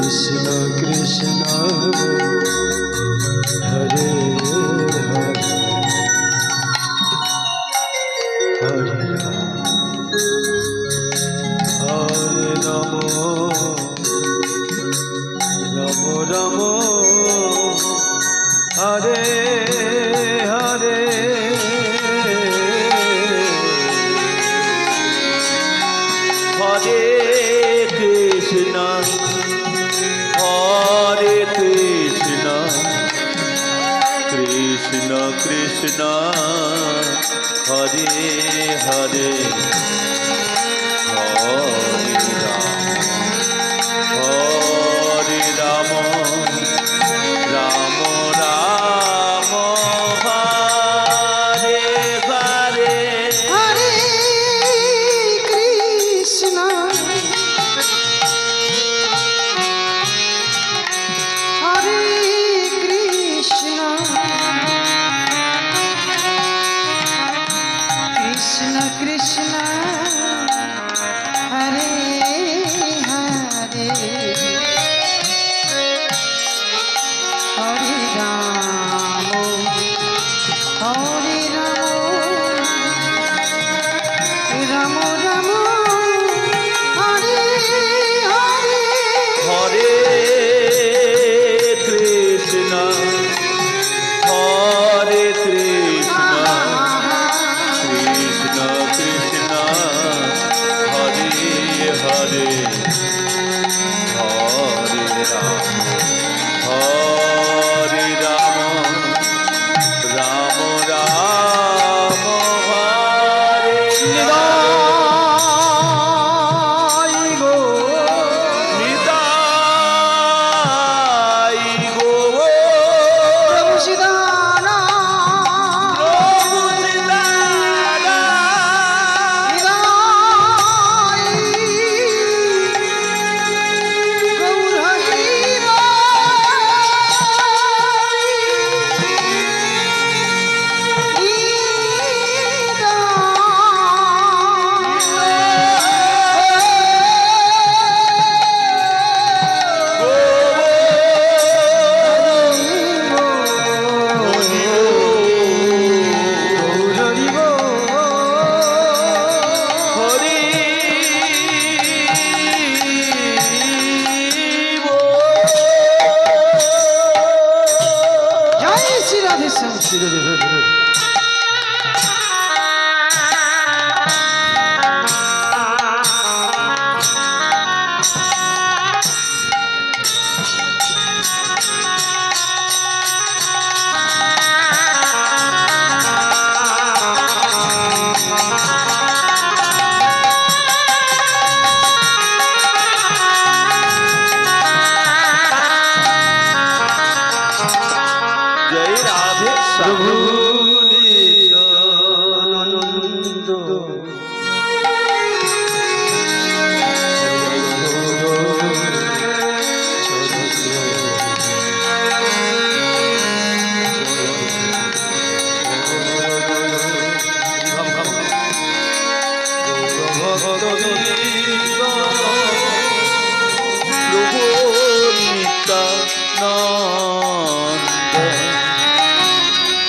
কৃষ্ণ কৃষ্ণ হরে হরে হরে হরে নম নম রাম হরে হরে হরে কৃষ্ণ হরে কৃষ্ণ কৃষ্ণ কৃষ্ণ হরে হরে হরে রাম রাম রাম হরে হরে হরে কৃষ্ণ হরে কৃষ্ণ কৃষ্ণ কৃষ্ণ হরে হরে হরে রাম হরে রাম রাম হরে হরে হরে কৃষ্ণ হরে কৃষ্ণ কৃষ্ণ কৃষ্ণ হরে হরে হরে রাম হরে রাম রাম রাম হরে নিতাই গো নিতাই গো প্রভু সীতানা প্রভু সীতারাম নিতাই গৌর হরি জয় শ্রী রাধে শ্যাম जय राधे प्रभु नित्यानंद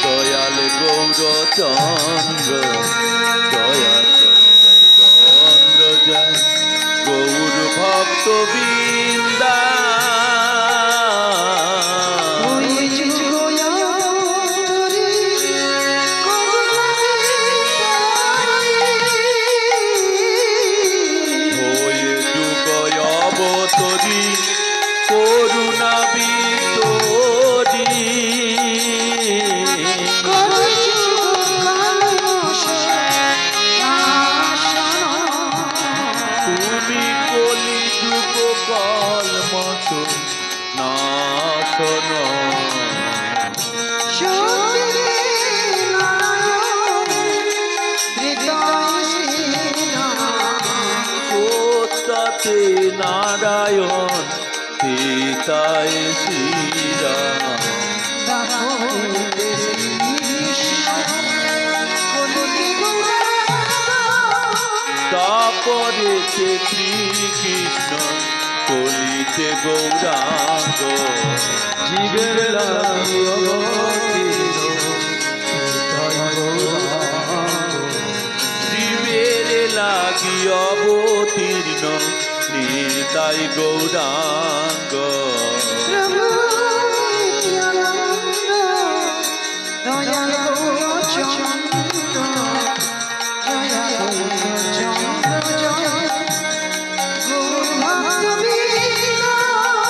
দয়াল গৌরচন্দ্র দয়া চন্দ্র জয় গৌর ভক্ত বৃন্দা হয়ে যুগয় অবতরী করুণা বিতরী তুমি কলি যুগ কলমশ নাশন সত্যতে নারায়ণ পিতায় শ্রীরাম তাপরে শ্রীকৃষ্ণ কলি হইতে গৌরাঙ্গ জীবের লাগিও জীবের লাগি অবতীর্ণ নিতাই গৌরাঙ্গ প্রভু নিত্যানন্দ দয়াল গৌরচন্দ্র জয় গৌরচন্দ্র জয় গৌরভক্তবৃন্দ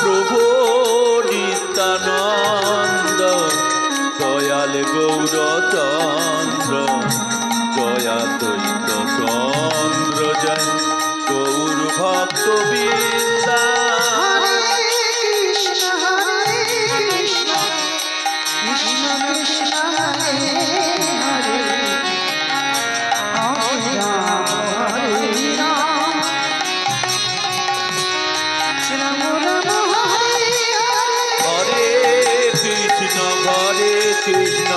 প্রভু নিত্যানন্দ দয়াল গৌরচন্দ্র দয়া দৈত চন্দ্র জয় গৌর ভক্ত বৃন্দা হরে কৃষ্ণ কৃষ্ণ কৃষ্ণ হরে হরে হরে রাম রাম রাম হরে হরে হরে কৃষ্ণ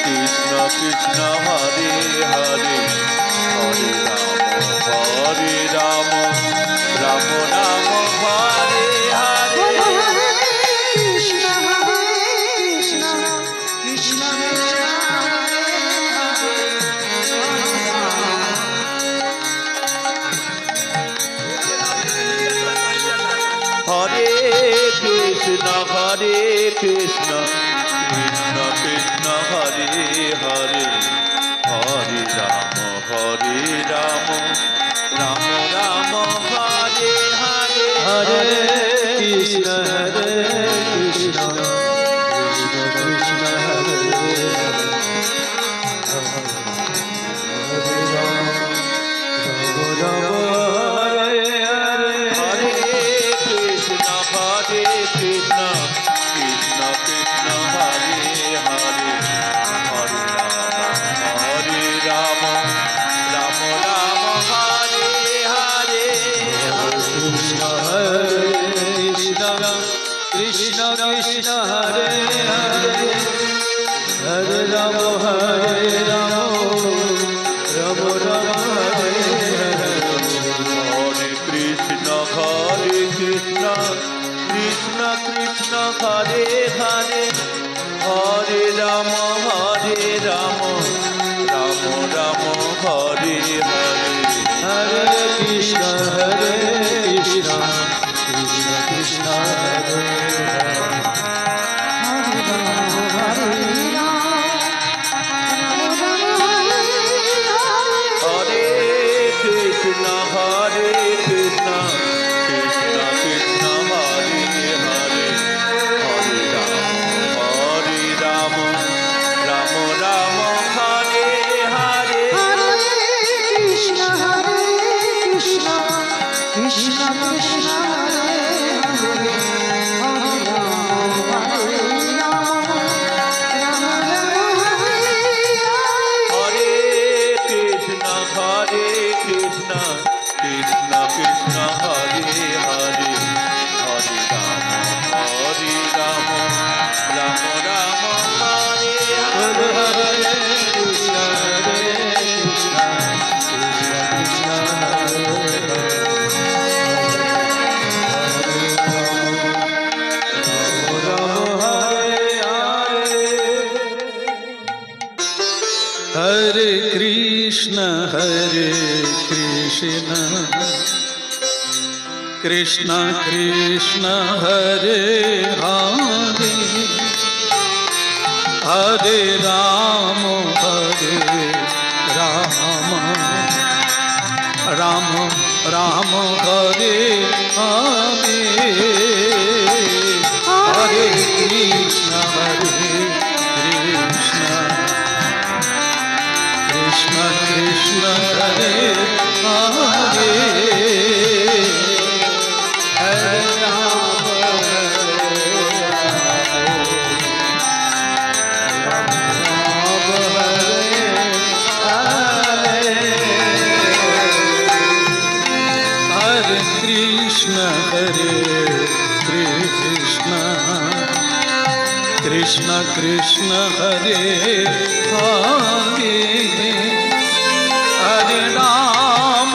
কৃষ্ণ কৃষ্ণ হরে হরে হরে রাম রাম রাম হরে হরে হরে কৃষ্ণ কৃষ্ণ কৃষ্ণ হরে হরে কৃষ্ণ কৃষ্ণ কৃষ্ণ হরে হরে হরে রাম রাম রাম হরে হরে হরে কৃষ্ণ কৃষ্ণ কৃষ্ণ হরে কৃষ্ণ কৃষ্ণ কৃষ্ণ কৃষ্ণ হরে হরে হরে রাম রাম রাম হরে হরে কৃষ্ণ কৃষ্ণ কৃষ্ণ কৃষ্ণ হরে হরে হরে রাম রাম রাম হরে হরে হরে কৃষ্ণ কৃষ্ণ কৃষ্ণ কৃষ্ণ হরে হরে হরে রাম রাম রাম হরে হরে হরে কৃষ্ণ কৃষ্ণ কৃষ্ণ কৃষ্ণ হরে হরে কৃষ্ণ কৃষ্ণ কৃষ্ণ কৃষ্ণ হরে হরে হরে রাম রাম রাম হরে হরে কৃষ্ণ কৃষ্ণ কৃষ্ণ কৃষ্ণ হরে হরে হরে রাম হরে রাম রাম রাম হরে হরে হরে কৃষ্ণ কৃষ্ণ কৃষ্ণ কৃষ্ণ হরে হরে হরে রাম রাম রাম হরে হরে হরে হরে কৃষ্ণ কৃষ্ণ কৃষ্ণ কৃষ্ণ হরে हरे कृष्ण कृष्ण कृष्ण हरे हरे हरे राम राम राम हरे हरे हरे कृष्ण कृष्ण कृष्ण हरे हरे हरे राम हरे Krishna Krishna Krishna Hare Hare Hare Ram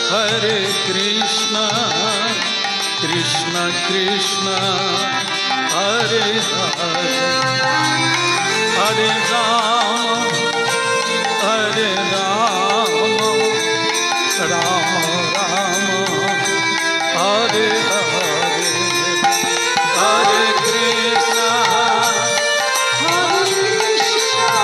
Hare Krishna, Krishna Krishna, Hare Hare, Hare Rama, Hare Rama, Rama Rama, Hare Hare, Hare Krishna, Hare Krishna,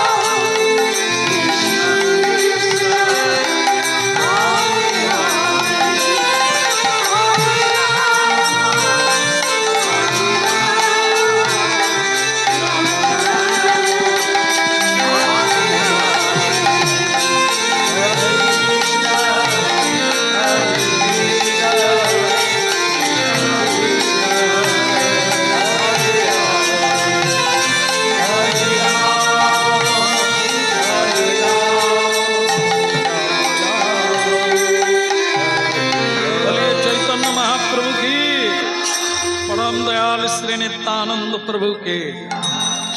Shri Nityanand प्रभु के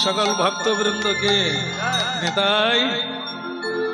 सकल भक्त वृंद के निताई